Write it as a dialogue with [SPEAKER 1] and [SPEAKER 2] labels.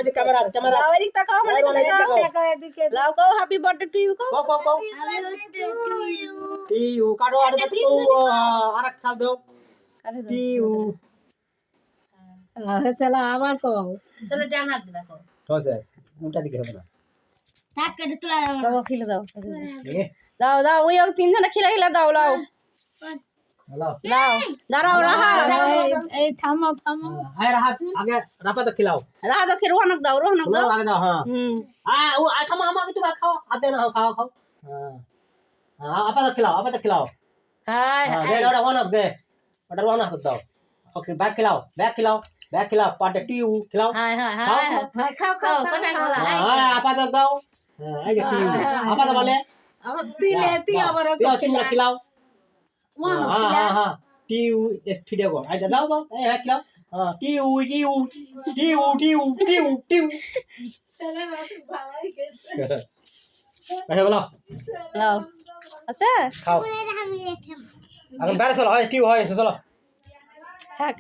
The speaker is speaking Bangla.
[SPEAKER 1] আজ ক্যামেরা ক্যামেরা
[SPEAKER 2] লাও এদিক তাকাও আমার দিকে তাকাও লাও কও হ্যাপি বার্থডে টু ইউ কও
[SPEAKER 1] কও টি ইউ কাটো আর তো আরেক সাল দাও টি ইউ
[SPEAKER 3] চলো আবার কও
[SPEAKER 2] চলো ডান হাত দিবা কও
[SPEAKER 1] ঠিক আছে উল্টা দিকে হবে না
[SPEAKER 3] থাক কেটে তোলা
[SPEAKER 2] দাও খিলে দাও
[SPEAKER 1] এ
[SPEAKER 2] দাও দাও ওই তিনজনে খিলা দাও লাও
[SPEAKER 1] হ্যালো
[SPEAKER 2] লাও দাঁড়াও রাহা
[SPEAKER 3] এই থামো থামো
[SPEAKER 1] আয় রাহাত আগে রাপা তো খিলাও
[SPEAKER 2] রাহা তো খের রোহনক দাও
[SPEAKER 1] আগে দাও হ্যাঁ ও আয় খাও মামা তুমি খাও আদে না খাও খাও হ্যাঁ আপা তো খিলাও
[SPEAKER 3] হাই
[SPEAKER 1] হ্যাঁ দে ওটা ওয়ান অফ দে ওটা ওয়ান অফ দাও ওকে ব্যাক খিলাও পার্টে টিউ খিলাও
[SPEAKER 2] হাই হাই
[SPEAKER 1] খাও
[SPEAKER 2] হাই
[SPEAKER 3] হাই খাও খাও
[SPEAKER 2] কোথায় খাওয়া
[SPEAKER 1] হ্যাঁ আপা তো দাও হ্যাঁ এই যে টিউ আপা তো বলে
[SPEAKER 3] আমার তিন আবার
[SPEAKER 1] তিন খিলাও হ্যাঁ টিউ এস ফিডে গো আই দাও এই হ্যাঁ খিলাও হ্যাঁ টিউ
[SPEAKER 3] সারা মাস ভালোই গেছে
[SPEAKER 1] আচ্ছা বলো
[SPEAKER 2] লাও আছে
[SPEAKER 1] খাও এখন বাইরে চলো হয় টিউ হয় চলো
[SPEAKER 2] থাক